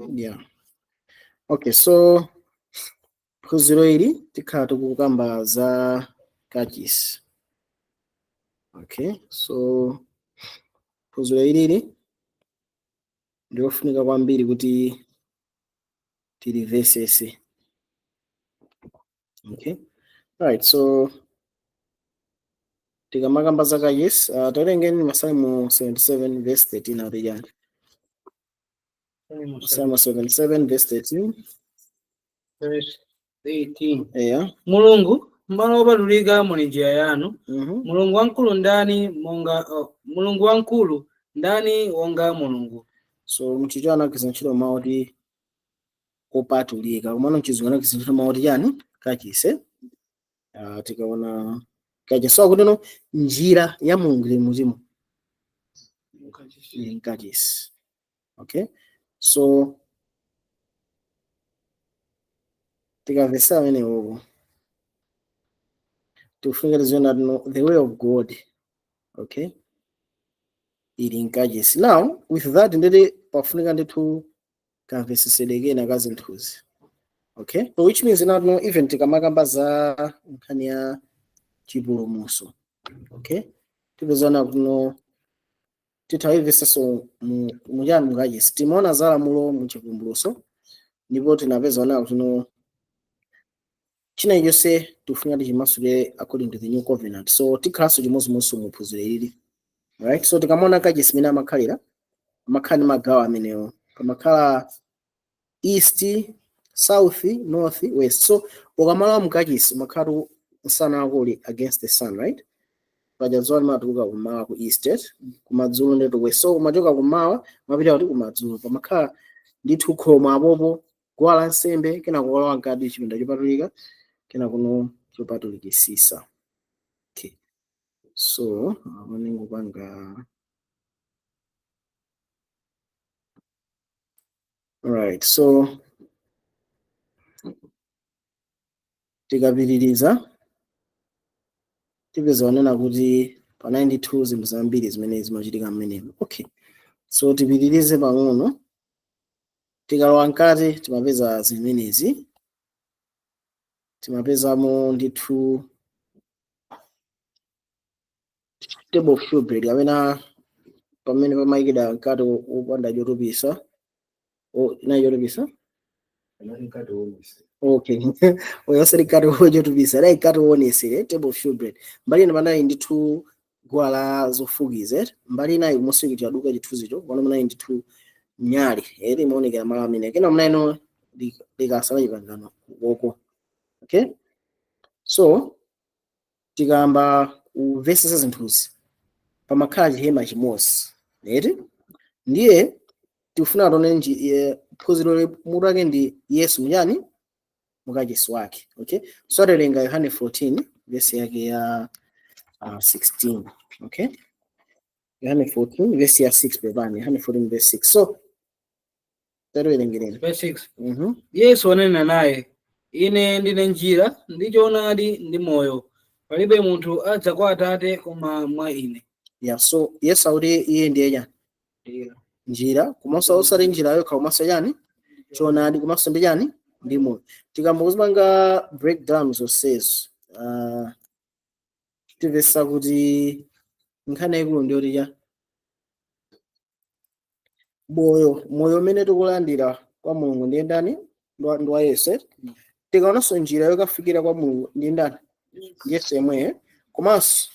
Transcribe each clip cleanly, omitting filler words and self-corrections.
Yeah. Okay, so phunziro ili tikhala tikukamba za kachisi. Okay, so phunziro ilili ndiofunika kwambiri kuti tilivesese. Okay, alright, so tikamakamba za kachisi, tolengeni Masalimo 77 verse 13 autijani. Masalimo 77 verse 13. Verse 18. Yeah. Mulungu mmalo opatulika muli njira yanu. Mhm. Mulungu wankulu ndani monga Mulungu wankulu ndani wonga Mulungu. So mchicho anakizanchiro maoti opatulika. Kumano mchizo anakizanchiro maoti yani kachisi. Tikaona kachisi. So akuti njira ya Mulungu ili muzimu. Kachisi. Okay. So tikavesa wene ugu. Tufunga zona the way of God. Okay. Ili nkachisi. Now with that ndede pafunika ndetu kamvesesele na kazi nthuzi. Okay, so which means not even tikamakamba za nkhani ya chipulumutso. Okay, tipezana kuno tithawiveseso muyani mukachisi timaona za lamulo muchivumbulutso ndipo tinapeza ona kuno china chonse tifuna tichimasule according to the new covenant. So tikhalanso chimodzi mu phunziro ilili. Right, so tikamona kachisi mene amakhalira amakhani magawo amenewo pamakhala east, south, north, west. So ukamala mukachisi umakhala msana wako uli against the sun, right? Pajazoni matuka kumawa ku east, kumadzulo ndi to west. So umachoka kumawa mapita kuti kumadzulo pamakhala ndithu khoma apopo kuwala nsembe kena kuwala nkati chipinda chopatulika kena kuno chopatulikisisa. Okay, so maningo panga. Alright, so tikapitiriza tipeza wanena kuti pa 92 zinthu zambiri zimene zimachitika mmenemo. Okay, so tipitirize pang'ono tikalowa nkati timapeza zimenezi timapezamo ndithu table of showbread kapena pamene pamayikidwa nkati wopanda chotupisa inayi chotupisa. Okay, oyoseri kati wojotupisa dai kati wonesere table of showbread mbali ina panayi ndithu guwa la zofukiza mbali inayi kumosikiti aduka chithunzicho pano munayi ndithu nyali eri imaonekera malo amene kena munayino likasala chipangano woko. Okay, so tikamba kuvesesa zinthuzi pamakhala chihema chimodzi eri ndiye tifuna tone phunziro mutu wake ndi Yesu mnyani mukachisi wake. Okay, so talenga Yohane 14 verse yake ya 16. Okay, Yohane 14 verse ya 6 bebani. Yohane 14 verse 6. So talengereni Verse 6. Yesu anena naye, ine ndine njira ndi choonadi ndi moyo, palibe munthu adza kwa Atate koma mwa ine. Yeah, so Yesu akuti iye ndiye yani njira komanso osati njira yokha komanso yani choonadi komanso ndi yani ndi moyo. Tikamba kuzipanga breakdown zonsezo tivesa kuti nkhani yaikulu ndiyoti ya moyo umene tikulandira kwa Mulungu ndiye ndani ndi wa Yesu. Tikaonanso njira yokafikira kwa Mulungu ndi ndani Yesu yemwe komanso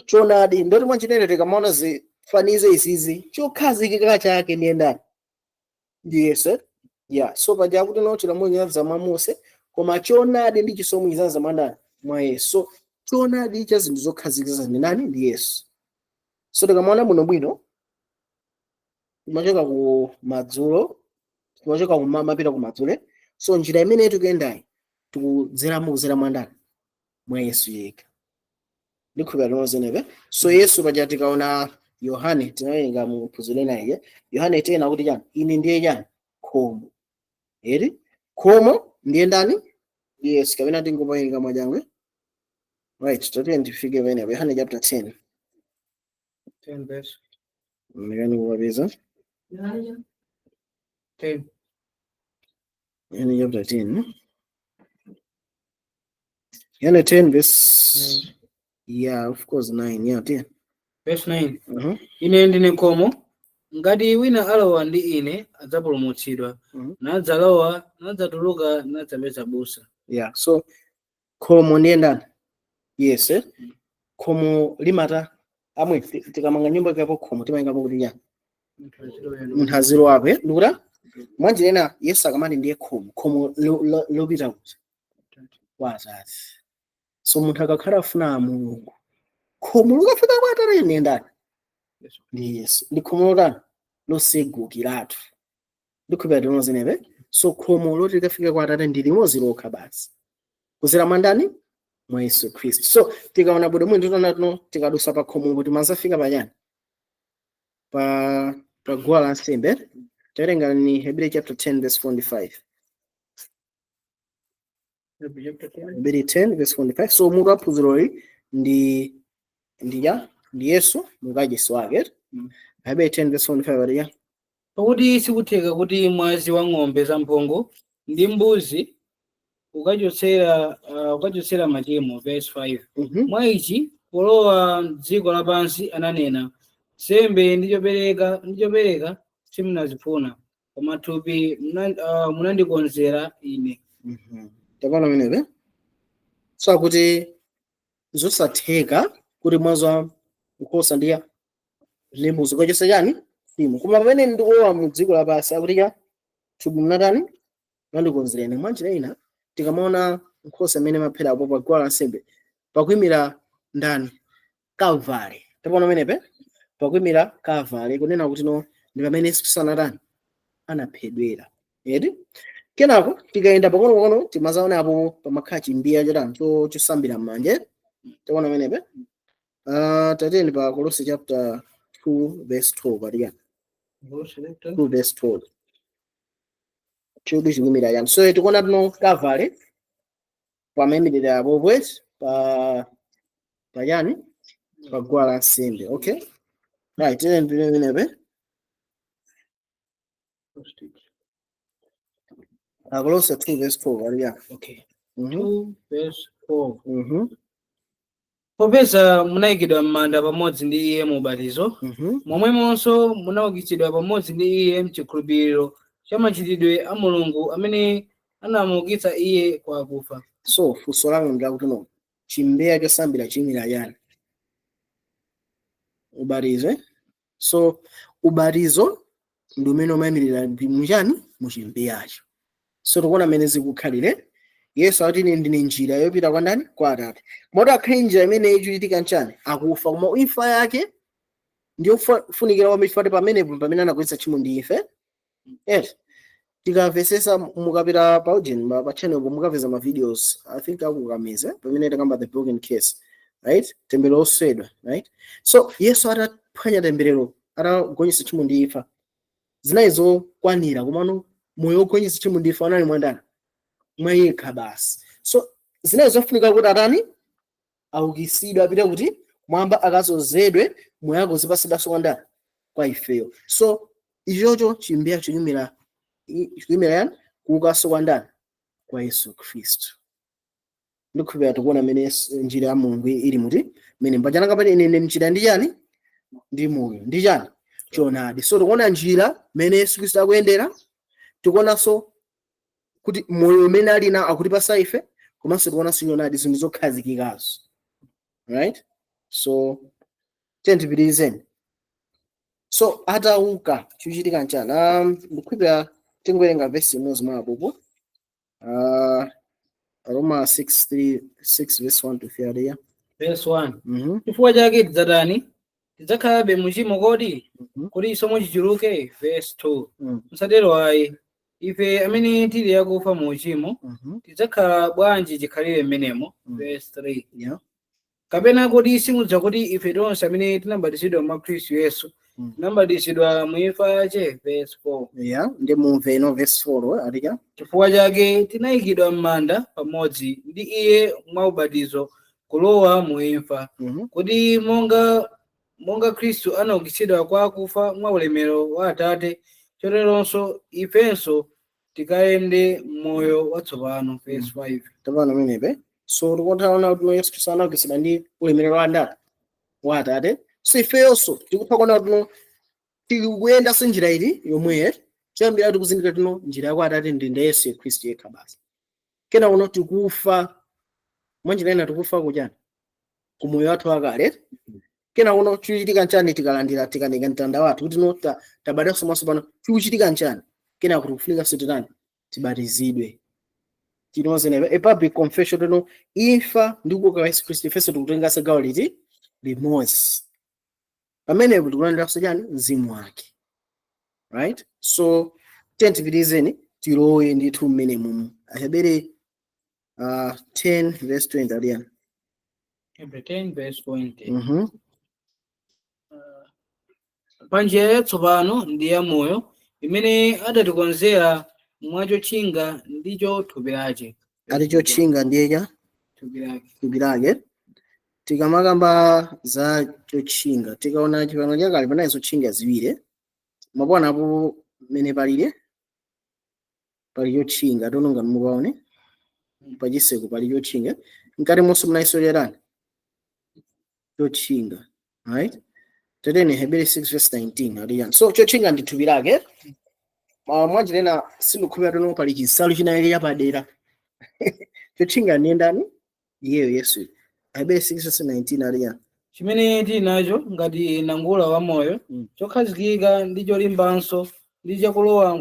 choonadi ndoti mwachinene tikamaona zifanizo izizi chokhazikika chake ndiye ndani ndi Yesu. Yeah, so paja kuti no chilamulo cha Mose koma choonadi ndi chisomo chizaza mandani mwa Yesu. So choonadi cha zinthu zokhazikika ndi nani ndi Yesu. So tikamaona muno bwino timachoka ku madzulo timachoka ku mapita ku madzulo. So njira imene tikuyendayi tikudzera mandani mwa Yesu yekha ndikhulupirira nozeneve. So Yesu paja tikaona Yohane tinayenga mu phunziro linayi Yohane tena kuti chani ine ndiye chani khomo eri khomo ndiye ndani Yesu kapena tingopayenga mwajangwe. Right, totally ndifike pene Yohane chapter 10 10 verse. Mekani kuwapeza 10. Yohane chapter 10. Yohane 10 verse 9. yeah, of course 9. Yeah, 10. Verse 9. Uh-huh. Ine ndine khomo, ngati wina alowa ndi ine adzapulumutsidwa, nadzalowa, nadzatuluka, nadzapeza busa. Yeah, so khomo ndiye ndani? Yes, khomo limata amwe tikamanga nyumba ikapo khomo timayikapo kuti ya munthu azilowapo ndikuti mwanjira ena Yesu akamati ndiye khomo lopita kuti kwa Atate. So munthu akakhala afuna Mulungu, khomo likafika kwa Atate ndi ndani? Ndi Yesu. Ndi khomo lotani? Losegukiratu. Ndikhupira limodzi nepe. So khomo loti likafika kwa Atate ndi limodzi lokha basi. Kuzera mwandani? Mwa Yesu Kristu. So tikaona bwino mwini titaona tikadusa pa khomo kuti mazafika pachani? Pa guwa lansembe. Tawerenga ni Hebrew chapter 10 verse 45. Hebrew 10 verse 45. So mutu aphunziroli ndi Yesu mukachisi wake. Hebrew 10 verse 45 aliya. Pakuti sikutheka kuti mwazi wa ng'ombe zamphongo ndi mbuzi ukachotsera machimo. Verse 5. Mwa ichi polowa m'dziko lapansi ananena, sembe ndi chopereka simunazifuna, koma thupi munandikonzera ine. Tapana menepe. So akuti zosatheka kuti mwazi wa nkhosa ndi mbuzi ukachotsa chani? Tchimo. Koma pamene ndikulowa m'dziko lapansi akuti thupi munandikonzera ine. Mwanjira ina tikamaona nkhosa imene imaphera apo pa guwa lansembe pakuyimira ndani? Kalvari. Tapana menepe? Pakuyimira Kalvari kunena kuti no ndi pamene Yesu Khristu anaphedwera. Edi? Kenako tikayenda pang'ono timazaona apo pamakhala chimbiya chosambira m'manja. Tapana menepe? Tatiyeni pa Kolose chapter 2 verse 12 aliya. 2 verse 12. Chudi chikuyimira yani. So tikuona tuno Kalvari pamayimira apo bwezi pa yani? Pa guwa lansembe. Okay? Right, menepe? Kolose 2 verse 12 aliya. Okay. 2 verse 12. Mhm. Popeza munayikidwa m'manda pamodzi ndi iye mu ubatizo, momwemonso munaukitsidwa pamodzi ndi iye m'chikhulupiriro cha machitidwe a Mulungu amene anamuukitsa iye kwa akufa. So funso langa ndakuti no chimbeya chosambira chiyimira yani? Ubatizo. So ubatizo ndi umene umayimirira mchani? Muchimbeyacho. So tikuona mmene zikukhalire. Yesu ati ndine njira yopita kwa ndani? Kwa Atate. Moti akhale njira imene ichitika nchani? Akufa. Koma imfa yake ndiyo funikira kwa mifate pamene anagwetsa tchimo ndi ife. Yes. Tikamvesesa mukapita pa ujeni pa channel po mukapeza ma videos. I think akukamiza pamene takamba the broken case. Right? Tembero oswedwa. Right? So Yesu ataphwanya temberero atagonyesa tchimo ndi ifa. Zinayizo kwanira komano moyo ogonyesa tchimo ndi ifa anali mwandani? Mwa yekha basi. So zinazo zofunika kuti atani aukitsidwe apite kuti mwamba akazozedwe moyo wake uzipasidwanso kwa ndani? Kwa ifeyo. So ichocho chimbeya chiyimira yani? Kuukanso kwa ndani? Kwa Yesu Khristu. Ndikhulupirira tikuona mmene njira ya Mulungu ili muti mmene mbachananga pati ine njira ndi chani? Ndi moyo. Ndi chani? Choonadi. So tikuona njira mmene Yesu Khristu akuyendera, tikuonanso kuti moyo umene ali nawo akutipasa ife, komanso tikuonanso choonadi zinthu zokhazikikazo. Right? So tiyeni. So atauka chikuchitika nchani? Ndikhulupirira tingowerenga verse imodzi mwa apopo. Roma 6 verse 1 to 3. Verse 1. Chifukwa chake tidzatani? Tidzakhalabe muchimo kodi? Kuti chisomo chichuluke? Verse 2. Musatero ayi. Ife amene tili akufa mu uchimo, tidzakhala bwanji chikhalire mmenemo? Verse 3. Kapena kodi simudza kuti ife tonse amene tinabatizidwa mwa Khristu Yesu tinabatizidwa mu imfa yake? Verse 4. Ndi mumve ino verse 4 aliya. Chifukwa chake tinayikidwa m'manda pamodzi ndi iye mwa ubatizo kulowa mu imfa, kuti monga Khristu anaukitsidwa kwa akufa mwa ulemerero wa Atate, choteronso ifenso tikayende moyo watsopano. Verse 5. Tapano menepe. So tikuona kuti Yesu Khristu anaukitsidwa ndi ulemerero wa ndani wa Atate. So ifenso tikupha kuona kuti tikuyenda njira iti yomweyo. Chiyambira tikuzindikira kuti njira ya Atate ndi Yesu Khristu yekha basi. Kena kuno tikufa mwanjira ina tikufa kuchani kumoyo wathu wakale. Kena kuno chikuchitika nchani tikalandira tikanika mtanda wathu kuti no tabadwanso maso pano chikuchitika nchani. Kena kuti kufika sititani tibatizidwe. Tinozenepa a public confession to ifa ndikuko kwa Yesu Khristu ifenso tikutenga gawo liti limodzi. Pamene tikulandira chani mzimu wake. Right? So tipitizeni tilowe ndithu mmene mumu. Ahebere 10 verse 20 aliana. Hebrew 10 verse 20. Panjira yatsopano ndi ya moyo imene adatikonzera mwachotchinga ndicho thupi lake. Alichotchinga ndiye thupi lake. Tikamakamba za chotchinga tikaona chipangano chakale panaliso tchinga ziwiri. Mapona apo mene pali chotchinga tononga mukaone pachiseko pali chotchinga nkati monso munaiso lerani chotchinga. Right? Tetene Hebrew 6 verse 19 aliyan. So chotchinga ndi thupi lake. Mwanjira ina sindikhulupirira tono pali chinsalu chinali chapadera. Chotchinga ndi ndani? Iyeyo Yesu. Hebrew 6 verse 19 aliyan. Chimene tili nacho ngati nangula wa moyo chokhazikika ndi cholimbanso ndi chakulowa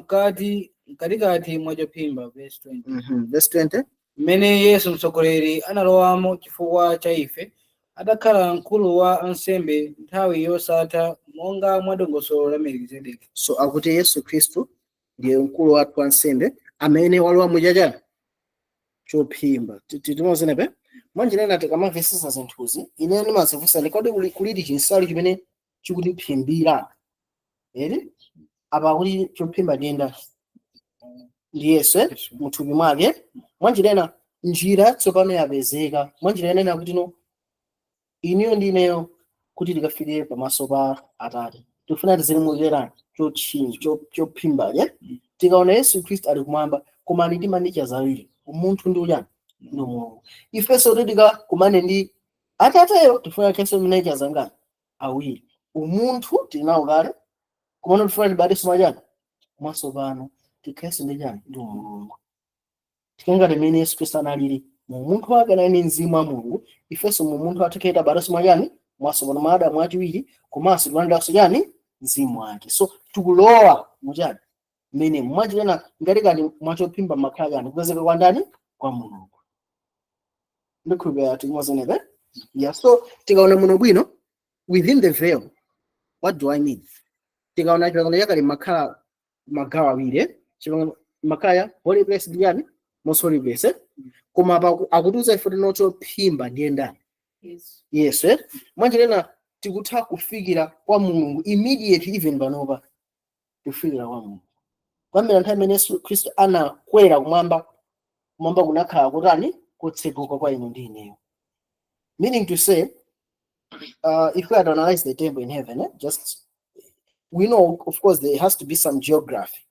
mkatikati mwa chophimba. Verse 20. Verse 20. Mmene Yesu mtsogoleri analowamo chifukwa cha ife adakhala mkulu wa ansembe nthawi yosatha monga mwa dongosolo la Melkizedeki. So akuti Yesu Khristu ndiye mkulu wathu wa ansembe amene walowa muchachani chophimba. Tinozenepa mwanjira ina tikamamvesesa zinthuzi ine ndimazifunsa ndikodi kuliti chinsalu chimene chikutiphimbira eri apa kuti chophimba ndiyenda ndi Yesu muthupi mwake. Mwanjira ina njira tsopano yapezeka. Mwanjira ina kuti no iniyo ndineyo kuti tikafike pamaso pa Atate tifuna tizimuyerani chotchinga chophimba tikaona Yesu Khristu ali kumwamba koma ali ndi manicha zawiri umunthu ndi ulyani ndi Mulungu. Ifenso titika kumane ndi Atateyo tifuna kenso manicha zangati awiri umunthu tinawo kale koma tifuna tibatiso majani maso pano tikhenso ndi chani ndi Mulungu. Tikangati mmene Yesu Khristu analili munthu wake na mzimu wa Mulungu ifenso munthu ataketa batiso majani maso pano maadamu achiwiri komanso tikulandiranso chani mzimu wake. So tikulowa muchani mmene mwachitana ngati mwachophimba makhala chani kupezeka kwa ndani kwa Mulungu. Ndikhulupirira timozenepa. Yeah, so tikaona muno bwino within the veil. What do I mean? Tikaona chipangano chakale makhala magawo awiri. Chipangano makaya holy place ndi yani most holy place. Koma akutiuza ife kuti chophimba ndiye ndani? Yes. Mwanjira tikutha kufikira kwa Mulungu immediately even panopa kufikira kwa Mulungu. Kwambira nthawi imene Yesu Khristu anakwera kumwamba kunakhala kutani kutseguka kwa inu ndi ineyo. Meaning to say if we had analyzed the temple in heaven we know of course there has to be some geography.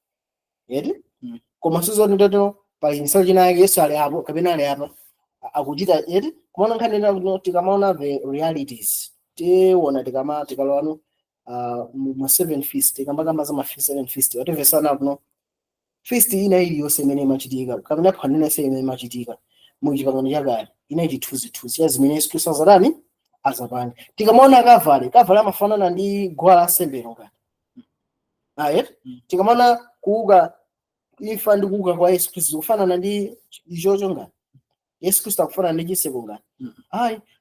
Koma sizo ndoto pa insalu jina yake Yesu ali hapo kapena ali hapa akuchita kumona nkhani tikamaona the realities tiona tikalowano mu 7 feast tikambakamba za ma 7 feast whatever sana kuno feast ina iliyonse imene imachitika kapena phanena se imene imachitika mu chipangano chakale inaiti thuzi ya zimene Yesu Khristu azadani azapanga. Tikamaona kavale amafanana ndi gwala la nsembe ngati tikamaona kuuka ifa ndi kuuka kwa Yesu Khristu kufanana ndi ichocho ngati Yesu Khristu akufanana ndi chiseko ngati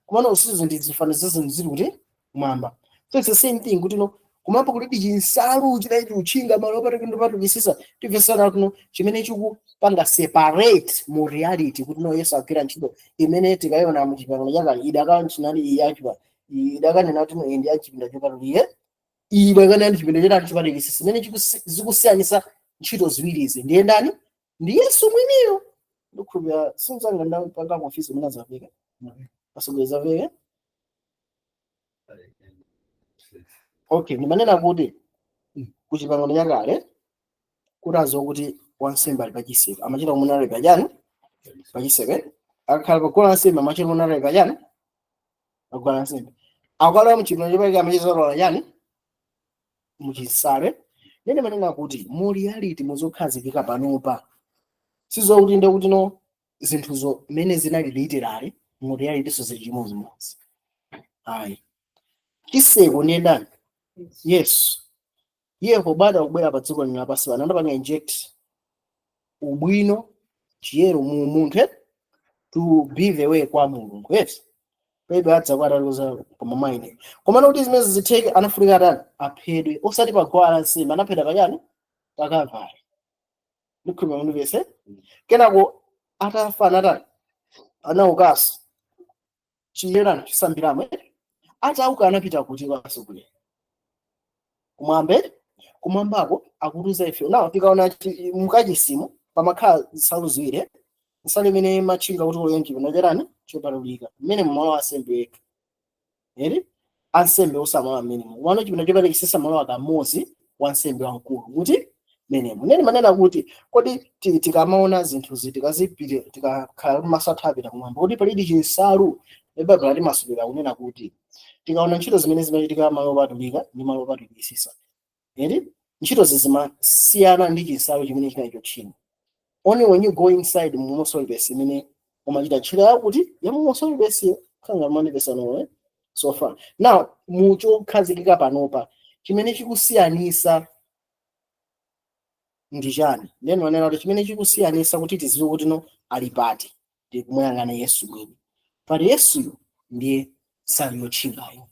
kumana usizo ndi zifanizo zili kuti mwamba. So it's the same thing kuti no kumapa kuti chinsalu chinaiti uchinga malo opataka ndo patukisisa tivesana kuno chimene chikupanga separate mu reality kuti no Yesu akira ntchito imene tikayona mu chipangano chakale idakana chinali iyachipa idakanena kuti no ndi achipinda chopatuliye idakana ndi chipinda chotatu chipatikisisa imene zikusiyanisa ntchito ziwirizi ndiye ndani ndi Yesu mwiniyo. Ndikhulupirira sinzanga ndapanga ofisi imene azapeka pasogoleza veke. Okay, nimanena kuti kuchipangano chakale kurazo kuti wansembe ali pachiseko amachita kumunali pajani pachiseko akakhala paguwa lansembe amachita kumunali pajani paguwa lansembe akukalowa muchipinda chopatulika amachita lola chani muchisale. Nene manena kuti mu reality muzokhazikika panopa sizokuti nde kuti no zinthuzo mene zinali literally mu reality so zili chimodzimodzi. Ayi chiseko ndi ndani Yesu Yeho baada ya kubwera pa dziko lino lapansi pano anapanga inject ubwino chiyero mu munthu to be the way kwa Mulungu. Yes pebe adza kwataloza koma maine koma kuti zimene zitheke anafunika atani aphedwe osati paguwa lansembe anaphedwa pachani pakavale ndikhuluma munthu vese kenako atafa anatani anaukanso chiyerano chisambiramo atauka anapita kuti kwasukule kumwambako akutiuza ife nawo tikaona mukachisimu pamakhala nsalu ziwiri nsalu imene matchinga kuti ulenji unacherani chopatulika mmene mmalo wa ansembe eka eri ansembe osamala mmenemo wano chipinda chopatulika malo akamozi wa ansembe wamkulu kuti menemo nene manena kuti kodi tikamaona zinthuzi tikazipite tikakhala masatha apita kumwamba kuti palidi chinsalu ebabula ali masukira kunena kuti tikaona ntchito zimene zimachitika malo opatulika ndi malo opatulikisisa eri ntchito zimasiyana ndi chinsalu chimene chinacho chino. Only when you go inside mumoso base imene umachita ntchito yakuti yamumoso base kanga mane base no so far now mucho khazikika panopa chimene chikusiyanisa ndi chani neno nena kuti chimene chikusiyanisa kuti tiziwe kuti no ali pati ndi kumuyangana Yesu mwini pali Yesu ndiye sali yotchingayo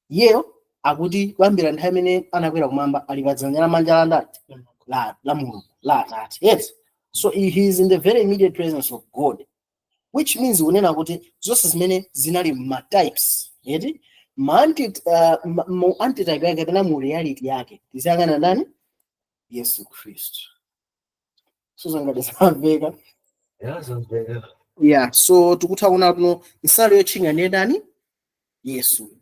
yeyo akuti kwambira nthawi imene anakwera kumwamba ali padzanja lamanja la ndani la Mulungu la Atate. Yes so he is in the very immediate presence of God, which means unena kuti zonse zimene zinali ma types yeti antitype yake kana mu reality yake tiziyangana nani Yesu Kristu. So zangadesaveka yeah so tikutha kuna kuno nsalu yotchinga ndiye ndani Yesu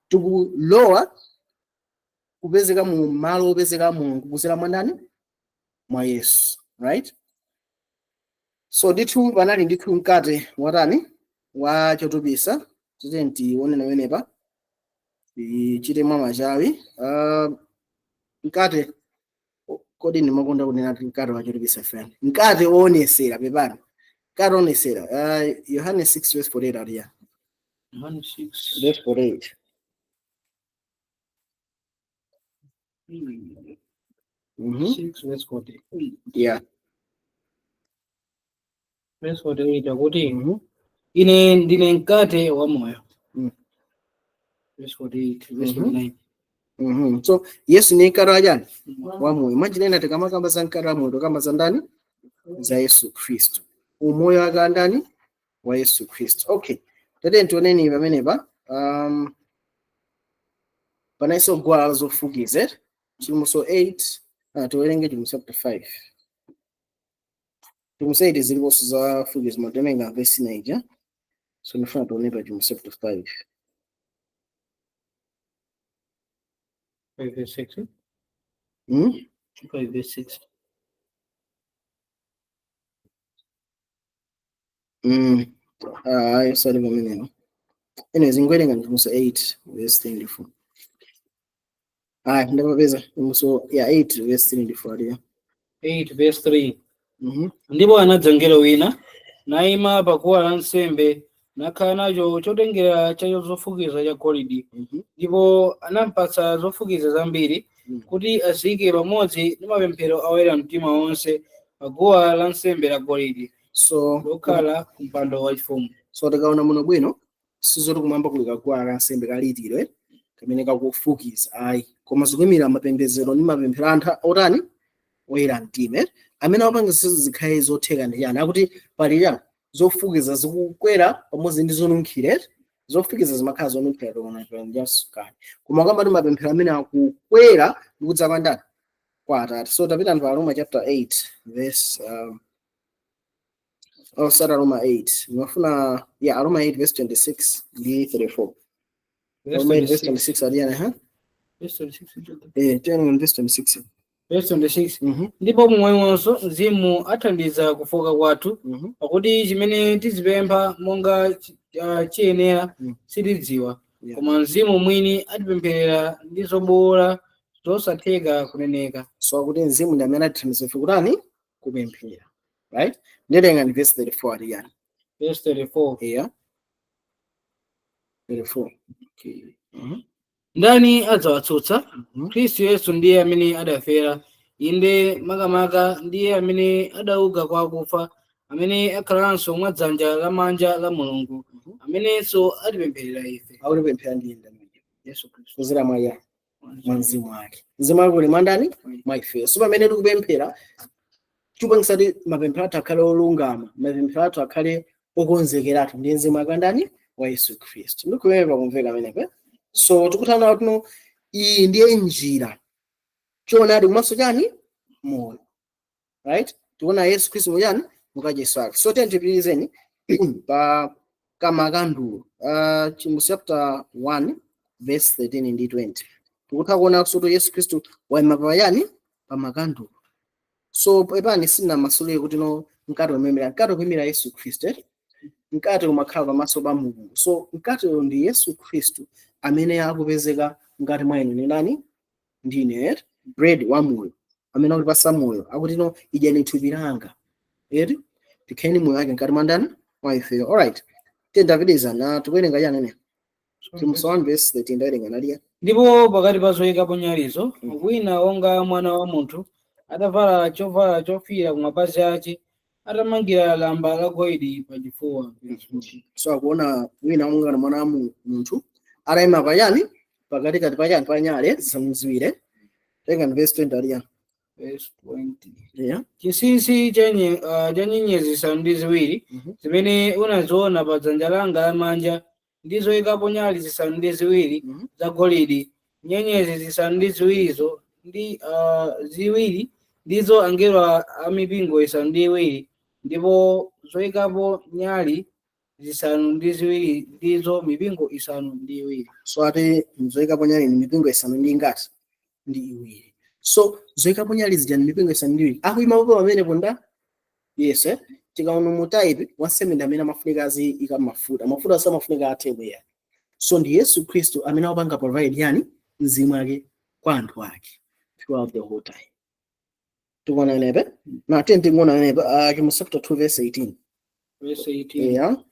tikulowa kupezeka mu malo opezeka Mulungu kuzera mwa ndani mwa Yesu. Right? So ndithu panali ndithu mkate watani wa chotupisa titenti onena wenepa tichite mwa machawi mkate kodi ndimakonda kunena mkate wa chotupisa fani mkate onesera pepani mkate onesera Yohane 6 verse 48 aliya Yohane 6 verse 48 6 verse 48 yeah verse 48 akuti ine ndine mkate wa moyo. Verse 48 verse 49 so Yesu ni mkate wajani wa moyo manjinena tikamakamba za mkate wa moyo kamba za ndani za Yesu Kristu umoyo wake ndani wa Yesu Kristu. Okay tate ntioneni pamenepa panaiso gwala zofukiza chimuso 8 tuwerenge chimuso chapter 5 tumusaidi ziliposo za fukiza matemenga verse 9 so nifuna tuonepa chimuso chapter 5 verse 6 5 verse 6 sorry pamenepa anyways ngwerenga chimuso 8 verse 24 ndapapeza chimuso ya 8 verse 24 ya 8 verse 3 ndipo anadza mngelo wina naima paguwa lansembe nakhala nacho chotengera cha zofukiza cha golide ndipo anampatsa zofukiza zambiri kuti aziyike pamodzi ndi mapemphero awera mtima wonse paguwa lansembe la golide so lokhala kumpando wachifumu. So tikaona muno bwino sizoti kumwamba kuli kaguwa lansembe kalitiro kamene kakufukiza ayi koma zikwimira mapembedzero ndi mapemphero anthu otani oyera mtima amene apanga zikhale zotheka ndi yani akuti palira zofukiza zikukwera pamodzi ndi zonunkhira zofukiza zimakhala zonunkhira tokona njasukani koma kwamba ndi mapemphero amene akukwera ndikudza kwa ndani kwa Atate. So tapita pa Roma chapter 8 verse Roma 8 ngafuna Roma 8 verse 26 ndi 34 Roma 8 verse 26 aliana verse 26 verse 26. Ndipo momwemonso Mzimu athandiza kufoka kwathu, pakuti chimene tizipempha monga chiyenera sitidziwa, koma Mzimu mwini atipempherera ndi zobowola zosatheka kuneneka. So kuti Mzimu ndi amene atithandiza ife kutani kupemphera, right? Ndilenga ni verse 34 atiyani. Verse 34. Yeah. 34. Okay. Ndani adzawatsutsa? Khristu Yesu ndiye amene adafera, inde makamaka ndiye amene adauka kwa akufa, amene akhalanso mwa dzanja lamanja la Mulungu, amenenso atipempherera ife. Akutipemphera ndiye ndani? Yesu Khristu. Kuzera mwa Mzimu wake. Mzimu wake uli mwandani? Mwa ife. So pamene tikupemphera chupangisa kuti mapemphero athu akhale olungama, mapemphero athu akhale okonzekeratu ndi Mzimu wake ndani? Wa Yesu Khristu. Ndikupemphera kumveka amenepe. So tikutana kuti iyi ndiye njira choonadi kumaso chani moyo, right? Tikuona Yesu Khristu muyani mukajesu wake. So tipitirizeni pa kamakandulo chimbuzi chapter 1 verse 13 ndi 20. Tikutha kuona kuti Yesu Khristu wayima payani pa makandulo. So pepani sina masulire kuti no mkati kuimira Yesu Khristu, mkati umakhala pamaso pa Mulungu. So mkati ndi Yesu Khristu amene akupezeka ngati mwa inu ni nani? Ndine bread wa moyo amene akutipasa moyo, akuti no idyani thupi langa, tikheni moyo wake ngati mwa ndani? Mwa ife. Alright, tendapitiza na tikuwerenga yani ne Chimbuzi 1 verse 13 ndawerenga naliya. Ndipo pakati pa zoyikapo nyalizo wina wonga mwana wa munthu adavala chovala chofira kumapazi ake, atamangira lamba la golide pachifuwa. So akuona wina wonga mwana wa munthu atayima payani pakati payani pa nyale zisanu ziwiri. Tenga verse 20 aliya. Verse 20. Yeah. Chinsinsi cha nyenyezi zisanu ndi ziwiri zimene unaziona pa dzanja langa lamanja ndi zoyikapo nyali zisanu ndi ziwiri za golide. Nyenyezi zisanu ndi ziwirizo ziwiri ndizo angelo a mipingo isanu ndi iwiri, ndipo zoyikapo nyali zisanu ndi ziwiri ndizo mipingo isanu ndi iwiri. So ati zoyikapo nyali ni mipingo isanu ndi ngati? Ndi iwiri. So zoyikapo nyali zija ni mipingo isanu ndi iwiri. Akuyima popo pamene ponda? Yes, tikaona mu type wansembe amene amafunika aziyika mafuta samafunika athebweya. So ndi Yesu Khristu amene akupanga provide yani Mzimu wake kwa anthu ake throughout the whole time. Tukuona nepe na tikuona nepe Chimbuzi 2 verse 18. Verse 18. Yeah.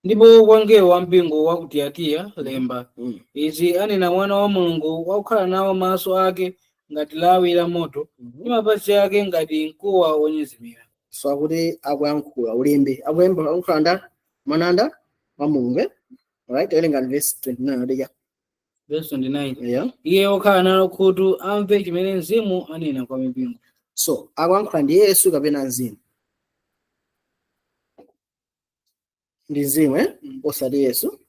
Ndipo kwa mngelo wa mpingo wa ku Tiyatira lemba, izi anena mwana wa Mulungu wakukhala nawo maso ake ngati lawi la moto ndi mapazi ake ngati mkuwa wonyezimira. So akuti akuyankhula ulembe akukhala mwananda wa Mulungu. Alright, elenga verse 29 adija. Verse 29. Yeah. Iye wakhala nalo khutu amve chimene Mzimu anena kwa mipingo. So akuyankhula ndi Yesu kapena Mzimu? Ndi Mzimu osati Yesu.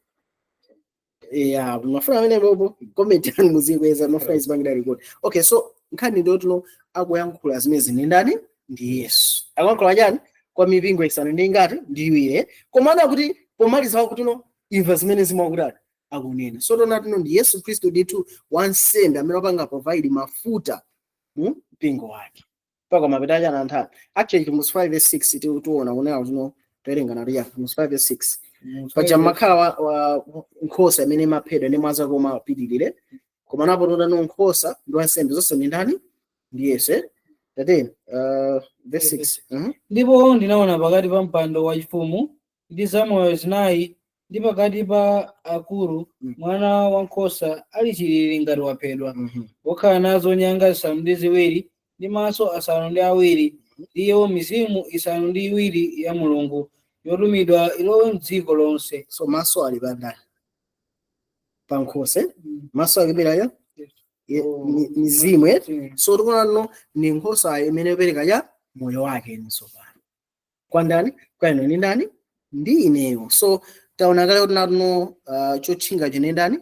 Yeah, mafuna amene bobo comment yani muzikweza mafuna izibangida record. Okay, so nkhani ndio tuno akuyankhula zimene zine ndani? Ndi Yesu. Akuyankhula chani? Kwa mipingo isanu ndi ngati? Ndi iwiri. Komana kuti pomaliza kuti no imva zimene zimakutata akunena. So tona tuno ndi Yesu Khristu ditu wansembe amene apanga provide mafuta mpingo wake. Paka mapeta chana anthu. Actually Chimbuzi 5 verse 6 tuona kunena tuno toyerenga naliya Chimbuzi 5 verse 6. Paja makhala wa nkhosa amene maphedwa ndi mwaza koma apitirire. Koma napo tona no nkhosa ndi wansembe zonse ndi ndani? Ndi Yesu. Verse 6. Ndipo ndinaona pakati pa mpando wachifumu ndi zamoyo zinayi ndi pakati pa akulu mwana wankhosa ali chilili ngati waphedwa, wakhala nazo nyanga zisanu ndi ziwiri ndi maso asanu ndi awiri, ndiyo mizimu isanu ndi iwiri ya Mulungu yotumidwa ilowe m'dziko lonse. So maso ali pandani? Pa nkhosa. Maso akiperayo mizimu. So tikuona no ni nkhosa imene yopereka ya moyo wake nsopano. Kwa ndani? Kwa ino ni ndani? Ndi ineyo. So taona kale kuti natuno chotchinga chene ndani?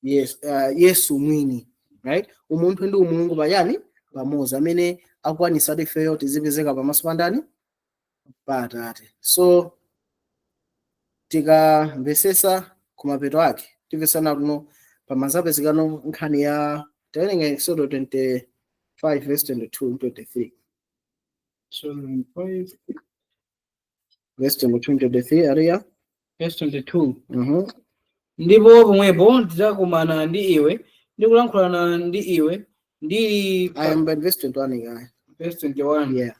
Yes, Yesu mwini, right? Umunthu ndi umulungu payani pamodzi amene akwanisa kuti ifeyo tizipezeka pamaso pa ndani? Pa Atate. So tikamvesesa kumapeto ake timvesana kuno pamazapezekano nkhani ya Tawerenga Exodo 25 verse 22 23. So 5 Verse 23 area. verse 22. Ndipo pomwepo tidzakumana ndi iwe ndikulankhulana ndi iwe ndili I am at verse 21 guy. verse 21. Yeah.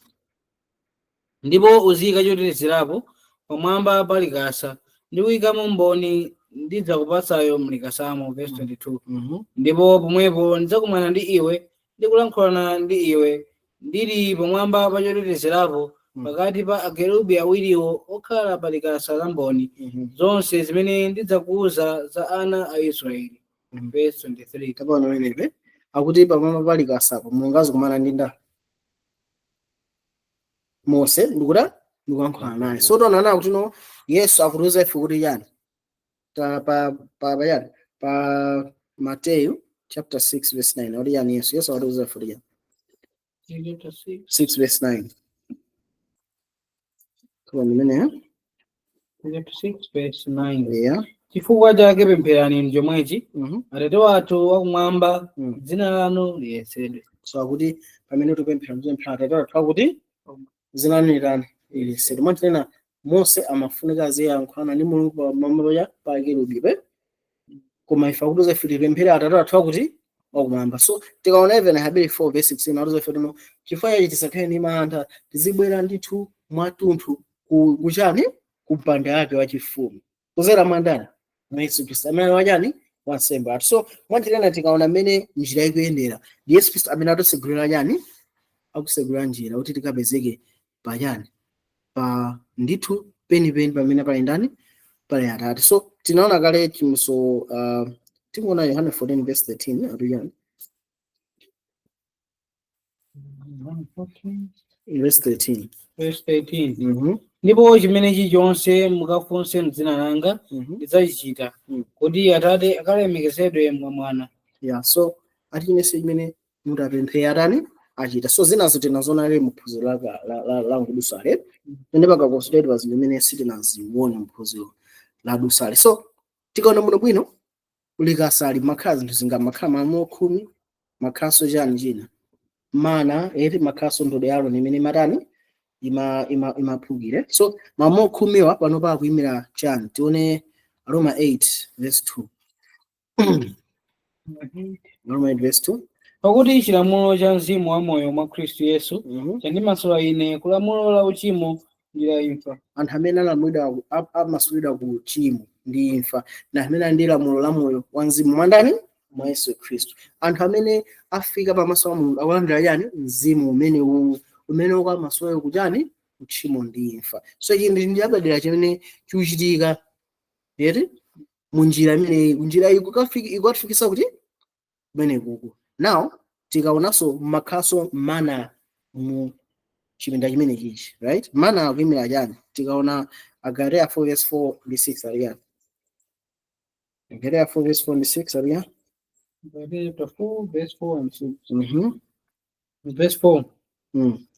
Ndipo uziyika chotetezerapo pamwamba pa likasa ndi kuyikamo mboni ndidzakupatsayo mlikasamo verse 22. Ndipo pomwepo ndidzakumana ndi iwe ndikulankhulana ndi iwe ndili pamwamba pa chotetezerapo pakati pa akerubi awiriwo okhala pa likasa la mboni zonse zimene ndidzakuuza za ana a Israeli verse 23. Kapano wenepe akuti pamwamba pa likasapo Mulungu azikumana ndi ndani? Mose ndikulankhula naye. So tonaona kuti no Yesu akutiuza ife kuti yani pa Matthew chapter 6 verse 9 ori yani Yesu akutiuza ife kuti yani 6 verse 9. Kwa nimene 6 verse 9. Yeah. Chifukwa chake pempherani njomwechi Atate wathu wakumwamba dzina lanu liyeretsedwe. So akuti pamene tupemphera Atate wathu akuti dzina lanu liyeretsedwe. Mwatinena Mose amafunika aziyankhulana ndi Mulungu pamwamba pa akerubibe, koma ife akutiuza ife tipemphere Atate wathu akuti wakumwamba. So tikaona even Aheberi 4 verse 16 akutiuza ife tuno chifukwa chachi tisakhale ndi mantha tizibwera ndithu mwatunthu kuchani kumpanda yake wachifumu kuzera mwandani Yesu Kristo amene wachani wansembe athu. So mwatinena tikaona mmene njira ikuyendera Yesu Kristo amene atusegulira chani akusegulira njira kuti tikapezeke pachani pa ndithu penipeni pamene pali ndani pali Atate. So tinaona kale chimso tikuona Yohane 14 verse 13 atuyani verse 13 verse 13. Ndipo chimene chilichonse mukafunse m'dzina langa ndidzachichita kuti Atate akalemekezedwe mwa Mwana. Yeah, so atinese chimene mutapemphe Atani achita. So zinazo tinazona le muphunziro la ngudusale pende pakakonsideredwa zinthu zimene sitinazione muphunziro la dusale. So tikaona muno bwino ulikasali makhala zinthu zingamakhala mamo 10 makhaso chani china mana eti makhaso ndodo yalo nimene matani imaphukire. So mamo 10 pano pa kuimira chani tione Roma 8 verse 2. Roma 8 verse 2. Pakuti chilamulo cha mzimu wa moyo mwa Khristu Yesu chandimasula ine kulamulo la uchimo ndi la imfa. Anthu amene alamulidwa amasulidwa ku uchimo ndi imfa na amene ali ndi lamulo la moyo wa mzimu mwandani mwa Yesu Kristu. Anthu amene afika pamaso pa Mulungu akulandira yani mzimu umene ukamasula kuchani uchimo ndi imfa. So ichi ndi abadera chimene chikuchitika yeti munjira imene njira ikufikisa kuti kumene kuku. Now tikaonanso makhaso mana mu chipinda chimene chichi, right? Mana akuimira chani tikaona Agalatia 4 verse 4 ndi 6 aliya. Agalatia 4 verse 4 ndi 6 aliya. Agalatia 4 verse 4 and 6. Verse 4.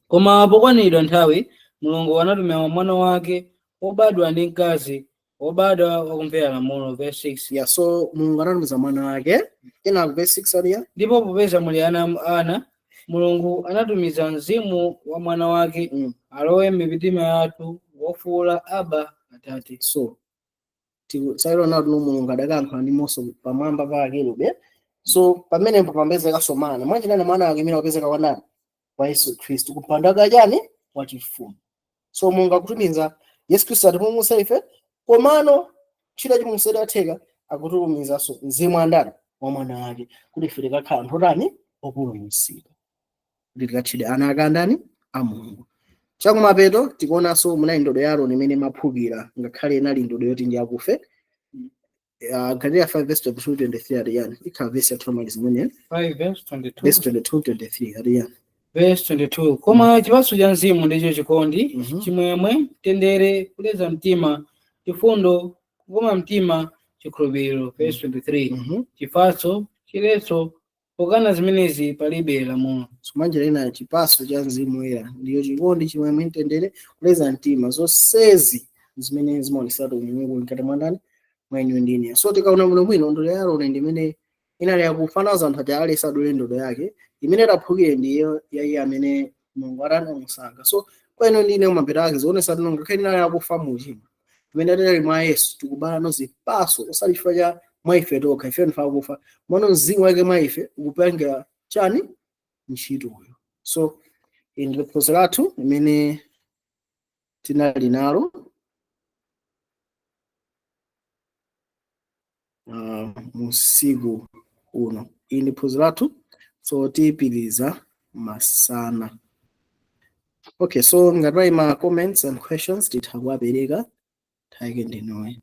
Koma pokwanidwa nthawi Mulungu anatumira mwana wake wobadwa ndi mkazi wobadwa wakumvera lamulo verse 6. Yeah, so Mulungu anatumiza mwana wake ina verse 6 aliya. Ndipo popeza muli ana Mulungu anatumiza mzimu wa mwana wake alowe m'mitima yathu wofuula Aba Atate. So tsailo na Mulungu adakankhula ndi Mose pamwamba pa akerubi. So pamenepo pambezeka somana mwachinani mwana wake imene wapezeka kwa ndani kwa Yesu Kristu kupanda kachani wachifumu. So Mulungu akutumiza Yesu Kristu atipulumutsa ife komano chita chimuseda atheka akutumizaso mzimu andani wa mwana wake kuti ife tikakhala anthu otani opulumutsidwa kuti tikatchedwe ana akandani a Mulungu. Chakumapeto tikuonanso munali ndodo ya Aaroni imene imaphukira ngakhale inali ndodo yoti ndi akufe. Galatia 5 verse 22 23 adiyani ikhala verse ya Thomas imene 5 verse 22 verse 22 23 adiyani. Verse 22. Koma chipatso cha mzimu ndicho chikondi chimwemwe tendere kuleza mtima chifundo kukoma mtima chikhulupiriro verse 23. Chipatso chiletso pokana zimenezi palibe lamulo. Somanjira ina chipatso cha mzimu era ndiyo chikondi chimwemwe tendere kuleza mtima zonsezi zimene zimaonetsatu Mulungu mkati mwa ndani mwa inu ndine. So tikaona muno bwino ndodo ya Aaroni ndi imene inali yakufana za anthu aja alesa dule ndodo yake imene taphukire ndiyo yaiye amene Mulungu atanamusankha. So kwa ino ndine mapeta ake zionesa kuti ngakhale inali yakufa muchimo imene atali mwa Yesu tikubala no zipatso osati chifukwa cha mwa ife tokha, ife ndifa kufa mwana mzimu wake mwa ife ukupangira chani ntchitoyo. So ndi phunziro lathu imene tinali nalo musiku uno. Iyi ndi phunziro lathu, so tiyipitiriza masana. Okay, so ngati pali ma comments and questions titha kuwapereka, tayike ndinowe.